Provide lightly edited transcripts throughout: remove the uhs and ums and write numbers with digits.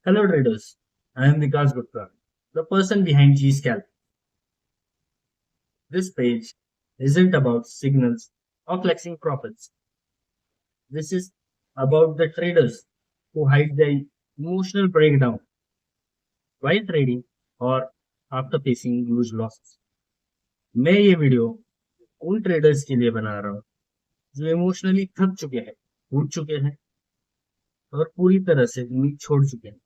Hello traders, I am Vikas Gupta, the person behind G-Scalp. This page isn't about signals or flexing profits. This is about the traders who hide their emotional breakdown while trading or after facing huge losses. मैं ये video उन traders के लिए बना रहा हूँ जो emotionally थक चुके हैं, टूट चुके हैं और पूरी तरह से उम्मीद छोड़ चुके हैं।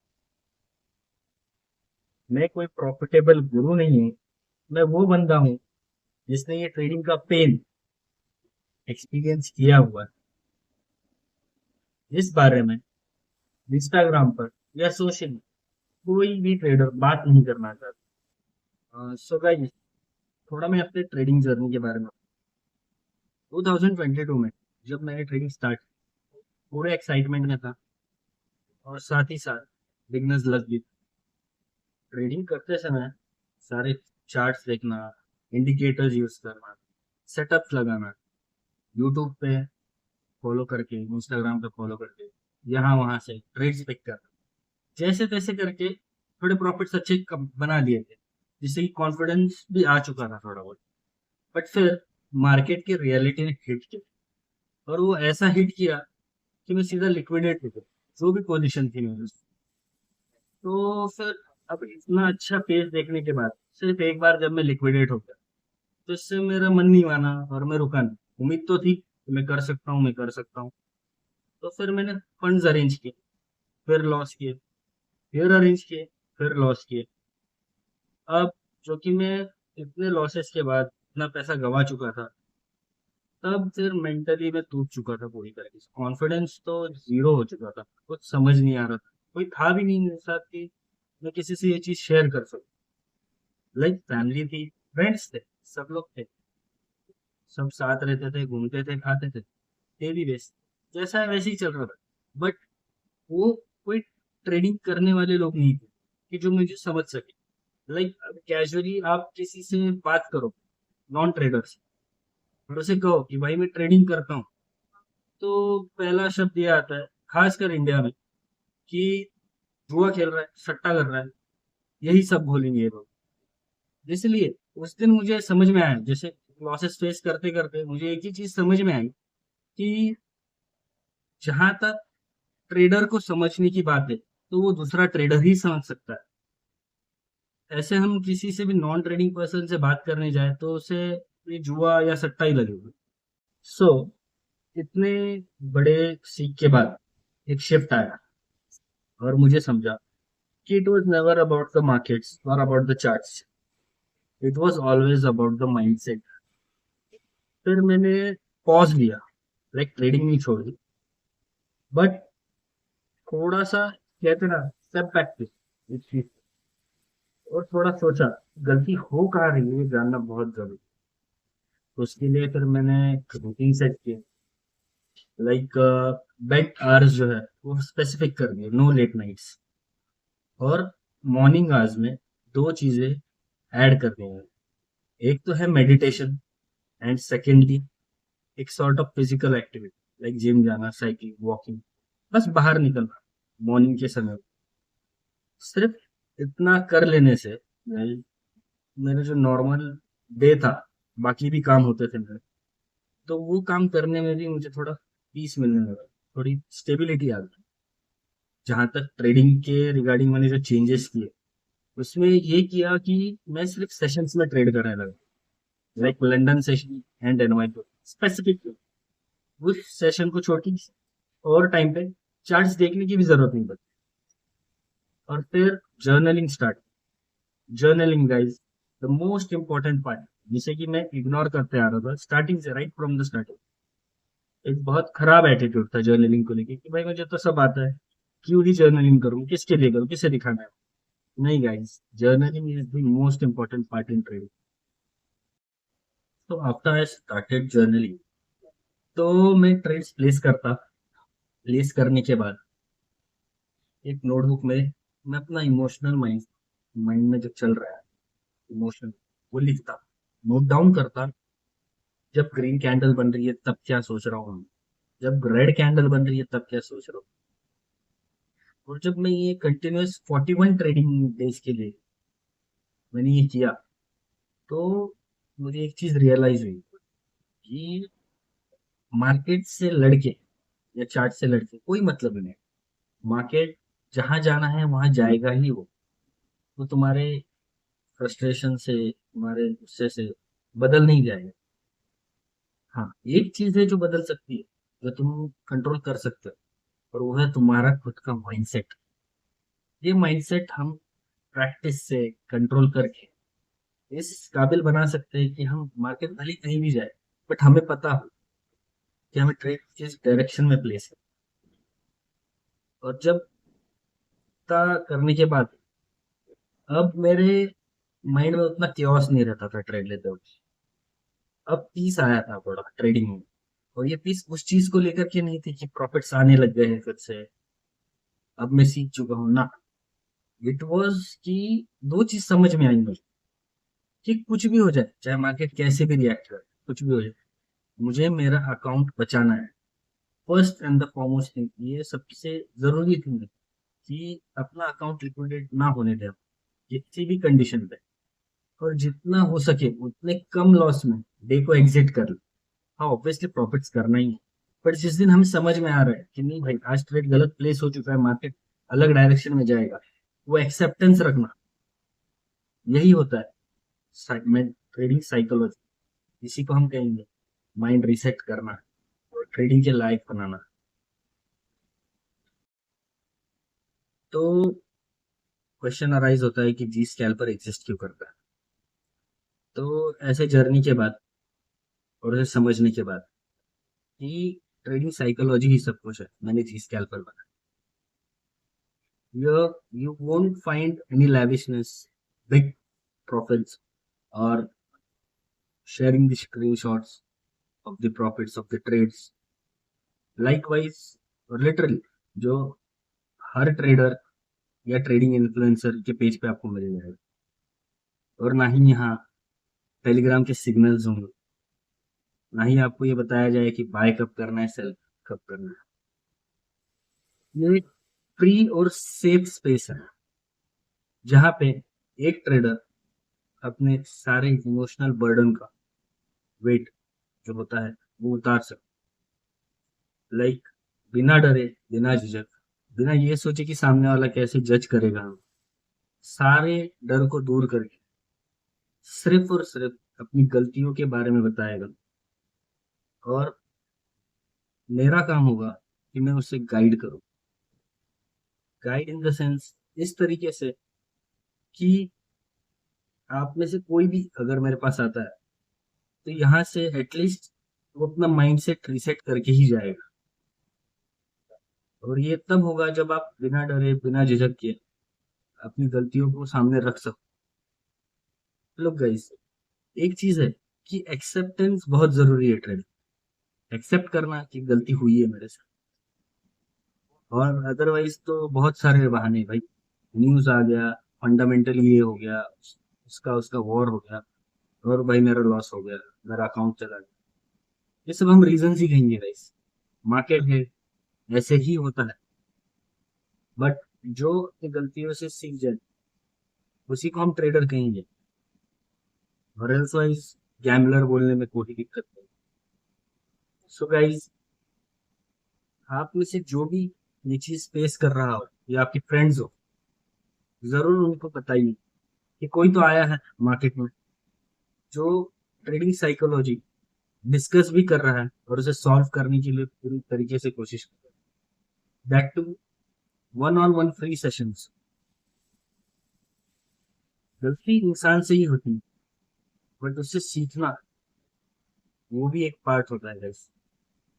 मैं कोई प्रॉफिटेबल गुरु नहीं हूँ, मैं वो बंदा हूँ जिसने ये ट्रेडिंग का पेन एक्सपीरियंस किया हुआ है। इस बारे में इंस्टाग्राम पर या सोशल कोई भी ट्रेडर बात नहीं करना चाहता। सो गाइस, थोड़ा मैं अपने ट्रेडिंग जर्नी के बारे में 2022 में जब मैंने ट्रेडिंग स्टार्ट पूरे एक्साइटमेंट में था और साथ ही साथ बिगनर्स लग भी। ट्रेडिंग करते समय सारे चार्ट्स देखना, इंडिकेटर्स यूज करना, सेटअप्स लगाना, यूट्यूब पे फॉलो करके, इंस्टाग्राम पे फॉलो करके, यहाँ वहां से ट्रेड्स पिक करना, जैसे तैसे करके थोड़े प्रॉफिट्स अच्छे बना लिए थे, जिससे कि कॉन्फिडेंस भी आ चुका था थोड़ा बहुत। बट फिर मार्केट की रियलिटी ने हिट किया और वो ऐसा हिट किया कि मैं सीधा लिक्विडेट हो गया, जो भी पोजीशन थी मेरी। तो फिर अब इतना अच्छा पेज देखने के बाद सिर्फ एक बार जब मैं लिक्विडेट हो गया तो इससे मेरा मन नहीं माना और मैं रुका नहीं। उम्मीद तो थी कि मैं कर सकता हूँ, मैं कर सकता हूँ। तो फिर मैंने फंड्स अरेंज किए, फिर लॉस किए, फिर अरेंज किए, फिर लॉस किए। अब जो कि मैं इतने लॉसेस के बाद इतना पैसा गवा चुका था, तब फिर मेंटली मैं टूट चुका था पूरी तरीके से। कॉन्फिडेंस तो जीरो हो चुका था, कुछ समझ नहीं आ रहा था, कोई था भी नहीं मेरे साथ कि मैं किसी से ये चीज शेयर कर सकूं। लाइक फैमिली थी, फ्रेंड्स थे, सब लोग थे, सब साथ रहते थे, घूमते थे, खाते थे, डेली बेस जैसा है वैसे ही चल रहा था। बट वो कोई ट्रेडिंग करने वाले लोग नहीं थे कि जो मुझे समझ सके। लाइक कैजुअली आप किसी से बात करो, नॉन ट्रेडर से, और उसे कहो कि भाई मैं ट्रेडिंग करता हूँ, तो पहला शब्द ये आता है, खासकर इंडिया में, कि जुआ खेल रहा है, सट्टा कर रहा है। यही सब बोलेंगे ये लोग। इसलिए उस दिन मुझे समझ में आया, जैसे लॉसेस फेस करते करते मुझे एक ही चीज समझ में आई कि जहां तक ट्रेडर को समझने की बात है, तो वो दूसरा ट्रेडर ही समझ सकता है। ऐसे हम किसी से भी नॉन ट्रेडिंग पर्सन से बात करने जाए तो उसे ये जुआ या सट्टा ही लगेगा। सो इतने बड़े सीख के बाद एक शिफ्ट आया और मुझे समझा कि it was never about the markets और about the charts, it was always about the mindset. फिर मैंने पॉज लिया, लाइक ट्रेडिंग नहीं छोड़ी, बट थोड़ा सा कहते ना, स्टेप बैक थे इस चीज, और थोड़ा सोचा गलती हो कहाँ रही है ये जानना बहुत जरूरी। तो उसके लिए फिर मैंने रूटीन सेट किया, लाइक बेड आवर्स जो है वो स्पेसिफिक कर दिए, नो लेट नाइट्स। और मॉर्निंग आवर्स में दो चीजें ऐड कर दी हैं। एक तो है मेडिटेशन, एंड सेकेंडली एक sort of physical activity, like gym जाना, साइकिलिंग, वॉकिंग, बस बाहर निकलना मॉर्निंग के समय। सिर्फ इतना कर लेने से मेरा जो नॉर्मल डे था, बाकी भी काम होते थे मेरे, तो वो काम करने में भी मुझे थोड़ा पीस मिलने लगा, थोड़ी स्टेबिलिटी आ गई। जहां तक ट्रेडिंग के रिगार्डिंग मैंने जो चेंजेस किए, उसमें ये किया कि मैं सिर्फ सेशंस में ट्रेड करने लगा, like London session and NY specific. उस सेशन को छोड़ के और टाइम पे चार्ट्स देखने की भी जरूरत नहीं पड़ती। और फिर journaling start. Journaling guys, the most important part, जिसे कि मैं इग्नोर करते आ रहा था स्टार्टिंग से, राइट फ्रॉम द स्टार्टिंग। एक बहुत खराब एटीट्यूड था जर्नलिंग को लेके कि भाई मुझे तो सब आता है, क्यों ही जर्नलिंग करूँ, किसके लिए करूँ, किसे दिखाना है। नहीं guys, journaling is the most important part in trading. तो आफ्टर आई स्टार्टेड जर्नलिंग, तो मैं ट्रेड्स प्लेस करता। प्लेस करने के बाद एक नोटबुक में मैं अपना इमोशनल माइंड माइंड में जो चल रहा है, इमोशन, वो लिखता, नोट डाउन करता। जब ग्रीन कैंडल बन रही है तब क्या सोच रहा हूँ, जब रेड कैंडल बन रही है तब क्या सोच रहा हूँ। और जब मैं ये कंटिन्यूअस 41 ट्रेडिंग डेज के लिए मैंने ये किया, तो मुझे एक चीज रियलाइज हुई कि मार्केट से लड़के या चार्ट से लड़के कोई मतलब नहीं। मार्केट जहां जाना है वहां जाएगा ही वो तुम्हारे फ्रस्ट्रेशन से, तुम्हारे गुस्से से बदल नहीं जाएगा। हाँ, एक चीज है जो बदल सकती है, जो तुम कंट्रोल कर सकते हो, और वो है तुम्हारा खुद का माइंडसेट। ये माइंडसेट हम प्रैक्टिस से कंट्रोल करके इस काबिल बना सकते हैं कि हम मार्केट भले ही कहीं भी जाए, बट हमें पता हो कि हमें ट्रेड किस डायरेक्शन में प्लेस है। और जब करने के बाद अब मेरे माइंड में उतना क्योस नहीं रहता था ट्रेड लेते वक्त। अब पीस आया था थोड़ा ट्रेडिंग में। और ये पीस उस चीज को लेकर के नहीं थी कि प्रॉफिट्स आने लग गए हैं फिर से, अब मैं सीख चुका हूँ ना। इट वाज कि दो चीज समझ में आई मुझे कि कुछ भी हो जाए, चाहे मार्केट कैसे भी रिएक्ट करे, कुछ भी हो जाए, मुझे मेरा अकाउंट बचाना है। First and the foremost thing, ये सबसे जरूरी थिंग है कि अपना अकाउंट लिक्विडेट ना होने दें किसी भी कंडीशन पे। और जितना हो सके उतने कम लॉस में डे को एग्जिट कर ले। हाँ, ऑब्वियसली प्रॉफिट्स करना ही है, पर जिस दिन हमें समझ में आ रहा है कि नहीं भाई आज ट्रेड गलत प्लेस हो चुका है, मार्केट अलग डायरेक्शन में जाएगा, वो एक्सेप्टेंस रखना, यही होता है ट्रेडिंग साइकोलॉजी। इसी को हम कहेंगे माइंड रीसेट करना और ट्रेडिंग के लायक बनाना। तो क्वेश्चन अराइज होता है कि जी स्कैल्पर एग्जिस्ट क्यों करता है। तो ऐसे जर्नी के बाद और उसे समझने के बाद कि ट्रेडिंग साइकोलॉजी ही सब कुछ है, मैंने जी स्कैल्पर बनाया। You won't find any lavishness, big profits, or sharing the screenshots of the profits of the trades. Likewise, और literally जो हर ट्रेडर या ट्रेडिंग इन्फ्लुएंसर के पेज पे आपको मिल जाएगा। और ना ही यहाँ टेलीग्राम के सिग्नल्स होंगे, ना ही आपको ये बताया जाए कि बाय कब करना है, सेल कब करना है। ये फ्री और सेफ स्पेस है जहाँ पे एक ट्रेडर अपने सारे इमोशनल बर्डन का वेट जो होता है वो उतार सकते। लाइक बिना डरे, बिना झिझक, बिना ये सोचे कि सामने वाला कैसे जज करेगा, हम सारे डर को दूर करके सिर्फ और सिर्फ अपनी गलतियों के बारे में बताएगा। और मेरा काम होगा कि मैं उसे गाइड करूं। गाइड इन द सेंस इस तरीके से कि आप में से कोई भी अगर मेरे पास आता है तो यहाँ से एटलीस्ट वो अपना माइंड सेट रीसेट करके ही जाएगा। और ये तब होगा जब आप बिना डरे, बिना झिझक के अपनी गलतियों को सामने रख सको। लोग गाइस, एक चीज है कि एक्सेप्टेंस बहुत जरूरी है ट्रेड। एक्सेप्ट करना कि गलती हुई है मेरे से। और अदरवाइज तो बहुत सारे बहाने भाई, न्यूज आ गया, फंडामेंटल ये हो गया, उसका उसका वॉर हो गया, और भाई मेरा लॉस हो गया, मेरा अकाउंट चला गया। ये सब हम रीजन ही कहेंगे गाइस। मार्केट है, ऐसे ही होता है। बट जो अपनी गलतियों से सीख जाए उसी को हम ट्रेडर कहेंगे। और एल्स वाइज गैम्बलर बोलने में कोई दिक्कत नहीं। सो गाइज, आप में से जो भी ये चीज फेस कर रहा हो या आपके फ्रेंड्स हो, जरूर उनको बताइए कि कोई तो आया है मार्केट में जो ट्रेडिंग साइकोलॉजी डिस्कस भी कर रहा है और उसे सॉल्व करने के लिए पूरी तरीके से कोशिश कर रहा है, that to one on one free sessions. गलती इंसान से ही होती है, बट उससे सीखना वो भी एक पार्ट होता है गाइस।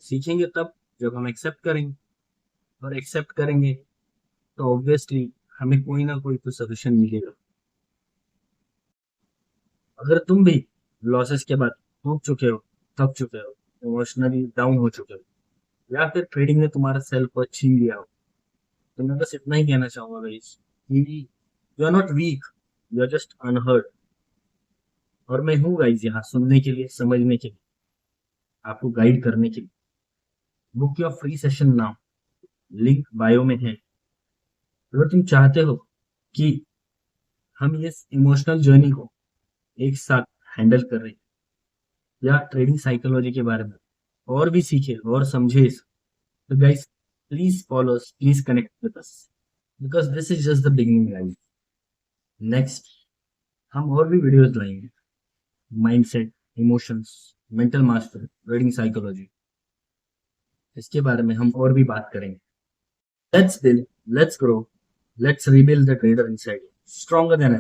सीखेंगे तब जब हम एक्सेप्ट करेंगे, और एक्सेप्ट करेंगे तो ऑब्वियसली हमें कोई ना कोई तो सोल्यूशन मिलेगा। अगर तुम भी लॉसेस के बाद टूट चुके हो, थक चुके हो, इमोशनली डाउन हो चुके हो, या फिर ट्रेडिंग ने तुम्हारा सेल्फ को छीन लिया हो, तो मैं बस इतना ही कहना चाहूंगा गाइस कि you are not weak, you are just unheard. और मैं हूँ गाइस यहाँ सुनने के लिए, समझने के लिए, आपको गाइड करने के लिए। Book your free session now, link bio में है। अगर तुम चाहते हो कि हम ये इमोशनल जर्नी को एक साथ हैंडल कर रहे हैं या ट्रेडिंग साइकोलॉजी के बारे में और भी सीखे और समझे, तो guys please follow us, please connect with us, because this is just the beginning guys. Next हम और भी वीडियोस लाएंगे, mindset, emotions, mental master, trading psychology, इसके बारे में हम और भी बात करेंगे। Let's build, let's grow, let's rebuild the trader inside, stronger than